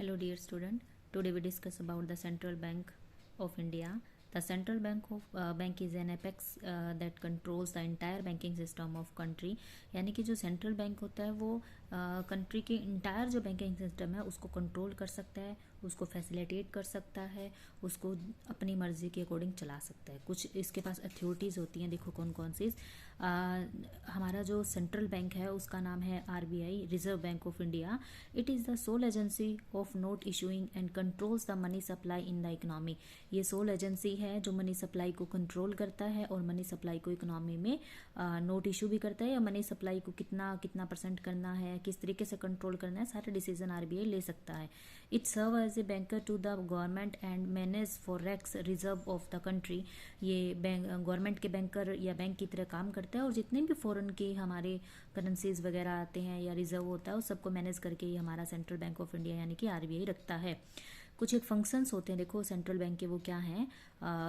Hello dear student, today we discuss about the Central Bank of India. The Central Bank is an apex that controls the entire banking system of country. यानी कि जो central bank होता है वो country के entire जो banking system है उसको कंट्रोल कर सकता है, उसको फैसिलिटेट कर सकता है, उसको अपनी मर्जी के अकॉर्डिंग चला सकता है। कुछ इसके पास अथॉरिटीज़ होती हैं, देखो कौन कौन सी। हमारा जो सेंट्रल बैंक है उसका नाम है RBI, reserve bank of India. It is the sole agency of note issuing and controls the money supply in the economy. ये सोल एजेंसी है जो मनी सप्लाई को कंट्रोल करता है और मनी सप्लाई को इकोनॉमी में नोट इशू भी करता है, या मनी सप्लाई को कितना कितना परसेंट करना है, किस तरीके से कंट्रोल करना है, सारे डिसीजन RBI ले सकता है। It serve as a banker to the government and manage forex reserve of the country. ये बैंक गवर्नमेंट के बैंकर या बैंक की तरह काम करता है और जितने भी फॉरेन के हमारे करेंसीज वगैरह आते हैं या रिजर्व होता है उस सबको मैनेज करके ये हमारा सेंट्रल बैंक ऑफ इंडिया यानी कि RBI रखता है। कुछ एक फंक्शंस होते हैं, देखो सेंट्रल बैंक के वो क्या हैं।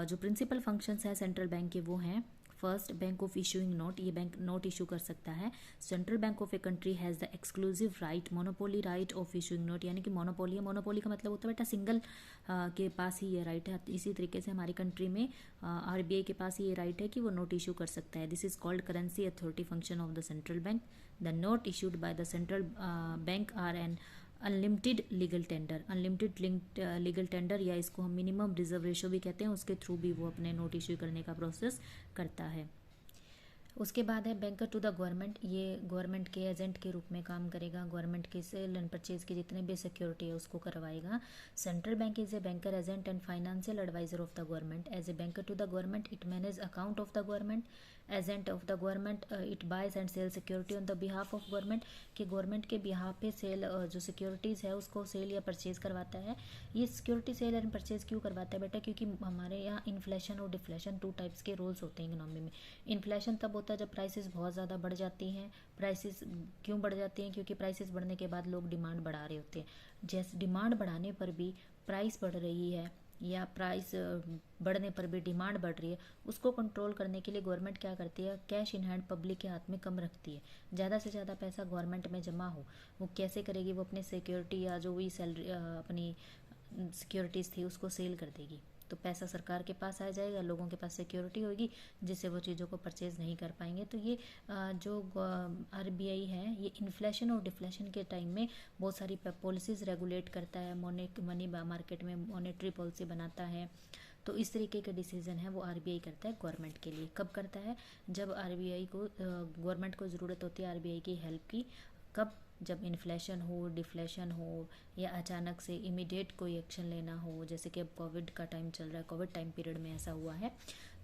जो प्रिंसिपल फंक्शंस हैं सेंट्रल बैंक के वो हैं। First, bank of issuing note, ये बैंक नोट इशू कर सकता है। Central bank of a country has the exclusive right, monopoly right of issuing note, यानी कि मोनोपोली है। मोनोपोली का मतलब होता है बेटा सिंगल के पास ही ये राइट है। इसी तरीके से हमारी कंट्री में RBI के पास ये राइट है कि वो नोट इशू कर सकता है। This is called currency authority function of the central bank. The note issued by the central bank are an unlimited legal tender. Unlimited legal tender या इसको हम मिनिमम रिजर्व रेशो भी कहते हैं, उसके थ्रू भी वो अपने नोट इश्यू करने का प्रोसेस करता है। उसके बाद है बैंकर टू द गवर्नमेंट, ये गवर्नमेंट के एजेंट के रूप में काम करेगा। गवर्नमेंट के सेल एंड परचेज की जितने भी सिक्योरिटी है उसको करवाएगा। Central bank is a banker agent and financial advisor of the government. As a banker to the government it manage account of the government. Agent of the government it buys and sell security on the behalf of government, कि government के behalf पे sell जो securities है उसको cell या purchase करवाता है। ये सिक्योरिटी सेल एंड परचेज क्यों करवाता है बेटा? क्योंकि हमारे यहाँ इन्फ्लेशन और डिफ्लेशन टू टाइप्स के रूल्स होते हैं इकोनॉमी में। इन्फ्लेशन तब होता है जब प्राइसेस बहुत ज़्यादा बढ़ जाती हैं। प्राइसेस क्यों बढ़ जाती हैं? क्योंकि प्राइसेस बढ़ने के बाद लोग डिमांड बढ़ा रहे होते हैं। जैसे डिमांड बढ़ाने पर भी प्राइस बढ़ रही है या प्राइस बढ़ने पर भी डिमांड बढ़ रही है, उसको कंट्रोल करने के लिए गवर्नमेंट क्या करती है? कैश इन हैंड पब्लिक के हाथ में कम रखती है। ज़्यादा से ज़्यादा पैसा गवर्नमेंट में जमा हो, वो कैसे करेगी? वो अपने सिक्योरिटी या जो भी सैलरी अपनी सिक्योरिटीज़ थी उसको सेल कर देगी, तो पैसा सरकार के पास आ जाएगा, लोगों के पास सिक्योरिटी होगी जिससे वो चीज़ों को परचेज नहीं कर पाएंगे। तो ये जो RBI है ये इन्फ्लेशन और डिफ्लेशन के टाइम में बहुत सारी पॉलिसीज़ रेगुलेट करता है, मनी मार्केट में मॉनेटरी पॉलिसी बनाता है। तो इस तरीके के डिसीजन है वो RBI करता है गवर्नमेंट के लिए। कब करता है? जब RBI को गवर्नमेंट को ज़रूरत होती है RBI की हेल्प की। कब? जब इन्फ्लेशन हो, डिफ्लेशन हो, या अचानक से इमीडिएट कोई एक्शन लेना हो, जैसे कि अब कोविड का टाइम चल रहा है, कोविड टाइम पीरियड में ऐसा हुआ है,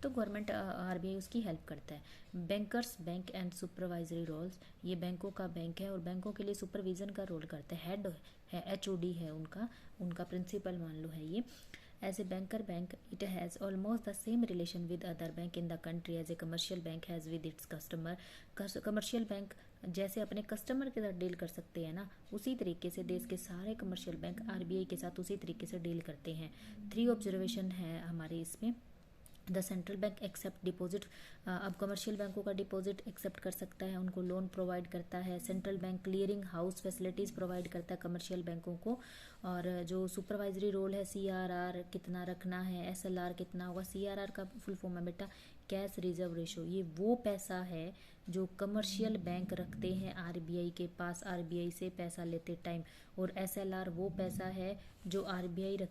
तो गवर्नमेंट RBI उसकी हेल्प करता है। Bankers bank and supervisory roles, ये बैंकों का बैंक है और बैंकों के लिए सुपरविजन का रोल करता है। हेड है, HOD है उनका प्रिंसिपल मान लो है ये। As a banker bank, it has almost the same relation with other bank in the country as a commercial bank has with its customer. Commercial bank जैसे अपने कस्टमर के साथ डील कर सकते हैं ना, उसी तरीके से देश के सारे कमर्शियल बैंक RBI के साथ उसी तरीके से डील करते हैं। 3 ऑब्जर्वेशन है हमारे इसमें। The central bank accept deposit, अब कमर्शियल बैंकों का डिपॉजिट एक्सेप्ट कर सकता है, उनको लोन प्रोवाइड करता है। Central bank clearing house facilities provide करता है कमर्शियल बैंकों को। और जो सुपरवाइजरी रोल है, CRR कितना रखना है, SLR कितना होगा। CRR का फुल फॉर्म है बेटा कैश रिजर्व रेशो। ये वो पैसा है जो कमर्शियल बैंक रखते हैं RBI के पास, RBI से पैसा लेते टाइम। और SLR वो पैसा है जो RBI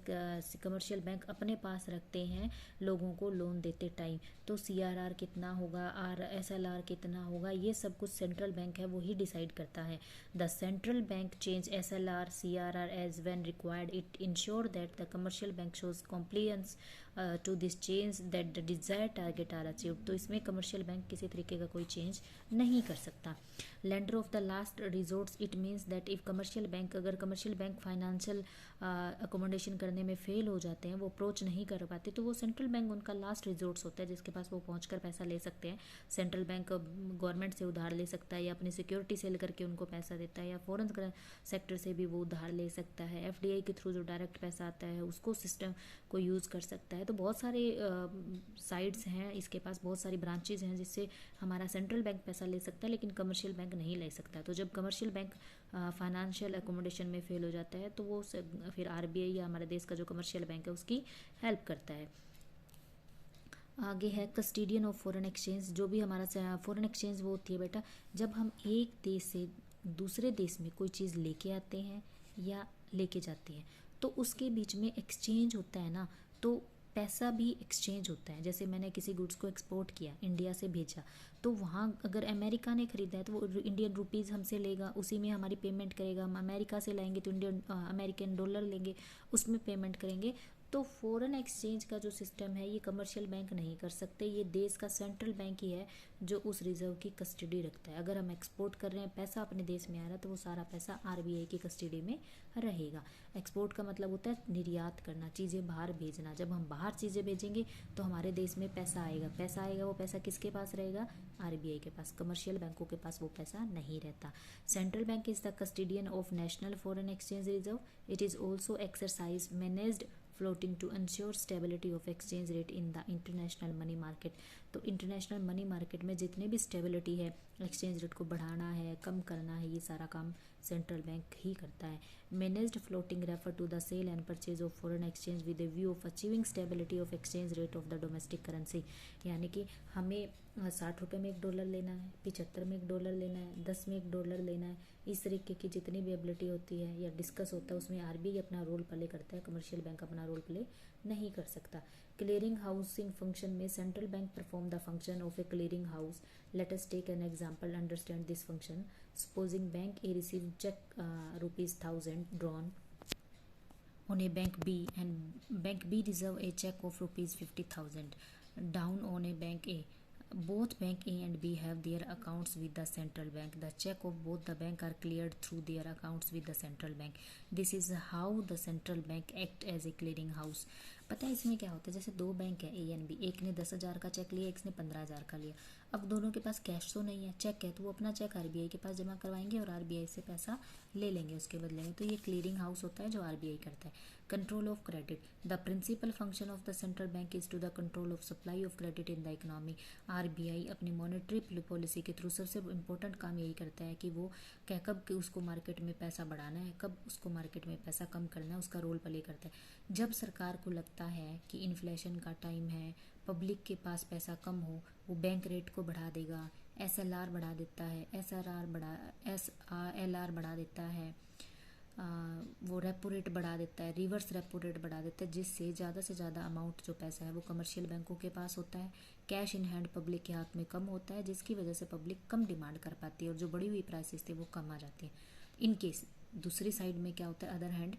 कमर्शियल बैंक अपने पास रखते हैं लोगों को लोन देते टाइम। तो CRR कितना होगा और SLR कितना होगा, ये सब कुछ सेंट्रल बैंक है वो ही डिसाइड करता है। The central bank change SLR CRR as when required. It ensure that the commercial bank shows compliance to this change that the desire target are achieve. तो इसमें कमर्शियल बैंक किसी तरीके का कोई चेंज नहीं कर सकता। Lender of the last resorts, it means that if commercial bank, अगर कमर्शियल बैंक फाइनेंशियल अकोमोडेशन करने में फेल हो जाते हैं, वो अप्रोच नहीं कर पाते, तो वो सेंट्रल बैंक उनका लास्ट रिजोर्ट्स होता है जिसके पास वो पहुंचकर पैसा ले सकते हैं। सेंट्रल बैंक गवर्नमेंट से उधार ले सकता है या अपनी सिक्योरिटी सेल करके उनको पैसा देता है, या फॉरेन सेक्टर से भी वो उधार ले सकता है। FDI के थ्रू जो डायरेक्ट पैसा आता है उसको सिस्टम को यूज़ कर सकता है। तो बहुत सारे साइड्स हैं इसके पास, बहुत सारी ब्रांचेज हैं जिससे हमारा सेंट्रल बैंक पैसा ले सकता है लेकिन कमर्शियल बैंक नहीं ले सकता। तो जब कमर्शियल बैंक फाइनेंशियल एकोमोडेशन में फेल हो जाता है तो वो फिर आरबीआई या हमारे देश का जो कमर्शियल बैंक है उसकी हेल्प करता है। आगे है कस्टोडियन ऑफ फॉरेन एक्सचेंज। जो भी हमारा फॉरेन एक्सचेंज वो होती है बेटा, जब हम एक देश से दूसरे देश में कोई चीज़ लेके आते हैं या लेके जाते हैं तो उसके बीच में एक्सचेंज होता है ना, तो पैसा भी एक्सचेंज होता है। जैसे मैंने किसी गुड्स को एक्सपोर्ट किया, इंडिया से भेजा, तो वहाँ अगर अमेरिका ने ख़रीदा है तो वो इंडियन रुपीज़ हमसे लेगा, उसी में हमारी पेमेंट करेगा। हम अमेरिका से लाएंगे तो इंडियन अमेरिकन डॉलर लेंगे, उसमें पेमेंट करेंगे। तो फॉरेन एक्सचेंज का जो सिस्टम है ये कमर्शियल बैंक नहीं कर सकते, ये देश का सेंट्रल बैंक ही है जो उस रिजर्व की कस्टडी रखता है। अगर हम एक्सपोर्ट कर रहे हैं, पैसा अपने देश में आ रहा है, तो वो सारा पैसा आरबीआई की कस्टडी में रहेगा। एक्सपोर्ट का मतलब होता है निर्यात करना, चीज़ें बाहर भेजना। जब हम बाहर चीज़ें भेजेंगे तो हमारे देश में पैसा आएगा, पैसा आएगा, वो पैसा किसके पास रहेगा? आरबीआई के पास। कमर्शियल बैंकों के पास वो पैसा नहीं रहता। Central bank is the custodian of national foreign exchange reserve. It is also exercise managed floating to ensure stability of exchange rate in the international money market. तो इंटरनेशनल मनी मार्केट में जितने भी स्टेबिलिटी है, exchange rate को बढ़ाना है, कम करना है, ये सारा काम सेंट्रल बैंक ही करता है। Managed floating refer to the sale and purchase of foreign exchange with a view of achieving stability of exchange rate of the domestic currency. यानी कि हमें 60 रुपये में $1 लेना है, 75 में $1 लेना है, 10 में $1 लेना है, इस तरीके की जितनी भी एबिलिटी होती है या डिस्कस होता है उसमें आरबीआई अपना रोल प्ले करता है, कमर्शियल बैंक अपना रोल प्ले नहीं कर सकता। क्लियरिंग हाउसिंग फंक्शन में central bank perform the function of a clearing house. Let us take an example, understand this function. Supposing bank A receive cheque ₹1000 drawn on a bank B and bank B reserve a check of ₹50,000 down on a bank A. Both bank A and B have their accounts with the central bank. The check of both the bank are cleared through their accounts with the central bank. This is how the central bank act as a clearing house. पता है इसमें क्या होता है? जैसे दो bank है A and B, एक ने 10,000 का चेक लिया, एक ने 15,000 का लिया। अब दोनों के पास कैश तो नहीं है, चेक है, तो वो अपना चेक आरबीआई के पास जमा करवाएंगे और आरबीआई से पैसा ले लेंगे उसके बदले में। तो ये क्लियरिंग हाउस होता है जो आरबीआई करता है। Control of credit. The principal function of the central bank is to the control of supply of credit in the economy. RBI अपनी मॉनेटरी पॉलिसी के थ्रू सबसे इम्पोर्टेंट काम यही करता है कि वो कब कि उसको मार्केट में पैसा बढ़ाना है, कब उसको मार्केट में पैसा कम करना है, उसका रोल प्ले करता है। जब सरकार को लगता है कि इन्फ्लेशन का टाइम है, पब्लिक के पास पैसा कम हो, वो बैंक रेट को बढ़ा देगा, एसएलआर बढ़ा देता है, एसआरएलआर बढ़ा देता है, वो रेपो रेट बढ़ा देता है, रिवर्स रेपो रेट बढ़ा देता है, जिससे ज़्यादा से ज़्यादा अमाउंट जो पैसा है वो कमर्शियल बैंकों के पास होता है। कैश इन हैंड पब्लिक के हाथ में कम होता है, जिसकी वजह से पब्लिक कम डिमांड कर पाती है और जो बढ़ी हुई प्राइसेस थे वो कम आ जाती हैं। इन केस दूसरी साइड में क्या होता है, अदर हैंड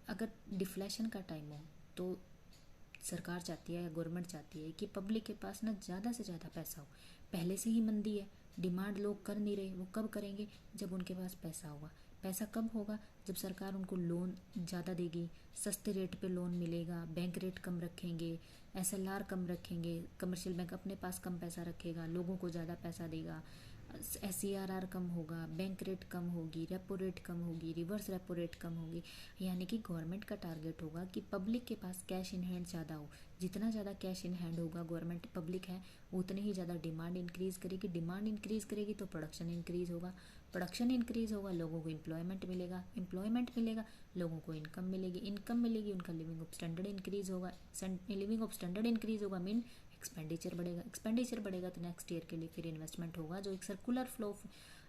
अगर डिफ्लेशन का टाइम हो तो सरकार चाहती है या गवर्नमेंट चाहती है कि पब्लिक के पास ना ज़्यादा से ज़्यादा पैसा हो। पहले से ही मंदी है, डिमांड लोग कर नहीं रहे, वो कब करेंगे? जब उनके पास पैसा होगा। पैसा कब होगा? जब सरकार उनको लोन ज़्यादा देगी, सस्ते रेट पे लोन मिलेगा, बैंक रेट कम रखेंगे, एसएलआर कम रखेंगे, कमर्शियल बैंक अपने पास कम पैसा रखेगा, लोगों को ज़्यादा पैसा देगा, एससीआरआर कम होगा, बैंक रेट कम होगी, रेपो रेट कम होगी, रिवर्स रेपो रेट कम होगी। यानी कि गवर्नमेंट का टारगेट होगा कि पब्लिक के पास कैश इन हैंड ज़्यादा हो। जितना ज़्यादा कैश इन हैंड होगा गवर्नमेंट पब्लिक है, उतनी ही ज़्यादा डिमांड इंक्रीज़ करेगी। डिमांड इंक्रीज़ करेगी तो प्रोडक्शन इंक्रीज़ होगा, प्रोडक्शन इंक्रीज़ होगा, लोगों को एम्प्लॉयमेंट मिलेगा, एम्प्लॉयमेंट मिलेगा, लोगों को इनकम मिलेगी, इनकम मिलेगी, उनका लिविंग ऑफ स्टैंडर्ड इंक्रीज़ होगा, लिविंग ऑफ स्टैंडर्ड इंक्रीज़ होगा मीन एक्सपेंडिचर बढ़ेगा, एक्सपेंडिचर बढ़ेगा तो नेक्स्ट ईयर के लिए फिर इन्वेस्टमेंट होगा, जो एक सर्कुलर फ्लो ऑफ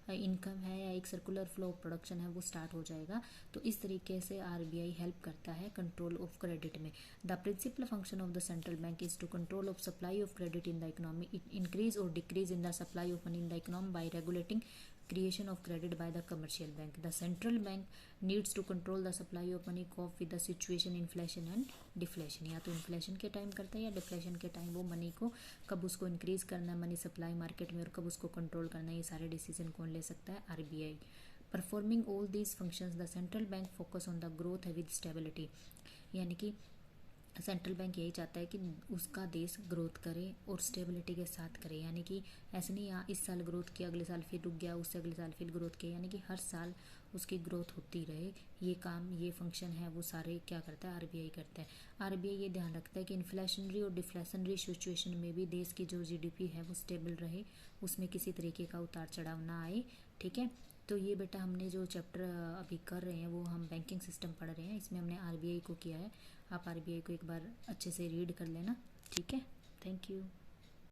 इनकम है या एक सर्कुलर फ्लो ऑफ प्रोडक्शन है वो स्टार्ट हो जाएगा। तो इस तरीके से आरबीआई हेल्प करता है कंट्रोल ऑफ क्रेडिट में। The principal function of the central bank is to control of supply of credit in the economy, increase और decrease in the supply of money in the economy by regulating creation of credit by the commercial bank. The central bank needs to control the supply of money cope with the situation inflation and deflation. या तो inflation के time करता है या deflation के time वो money को कब उसको इंक्रीज करना है मनी सप्लाई मार्केट में और कब उसको कंट्रोल करना है, ये सारे डिसीजन कौन ले सकता है? RBI. Performing all these functions the central bank focus on the growth with stability. यानी कि सेंट्रल बैंक यही चाहता है कि उसका देश ग्रोथ करे और स्टेबिलिटी के साथ करे, यानी कि ऐसे नहीं यहाँ इस साल ग्रोथ किया अगले साल फिर रुक गया, उससे अगले साल फिर ग्रोथ किया, यानी कि हर साल उसकी ग्रोथ होती रहे। ये काम, ये फंक्शन है वो सारे क्या करता है, आरबीआई करता है। आरबीआई ये ध्यान रखता है कि इन्फ्लेशनरी और डिफ्लेशनरी सिचुएशन में भी देश की जो जीडीपी है वो स्टेबल रहे, उसमें किसी तरीके का उतार चढ़ाव ना आए। ठीक है, तो ये बेटा हमने जो चैप्टर अभी कर रहे हैं वो हम बैंकिंग सिस्टम पढ़ रहे हैं, इसमें हमने आरबीआई को किया है। आप आरबीआई को एक बार अच्छे से रीड कर लेना। ठीक है, थैंक यू।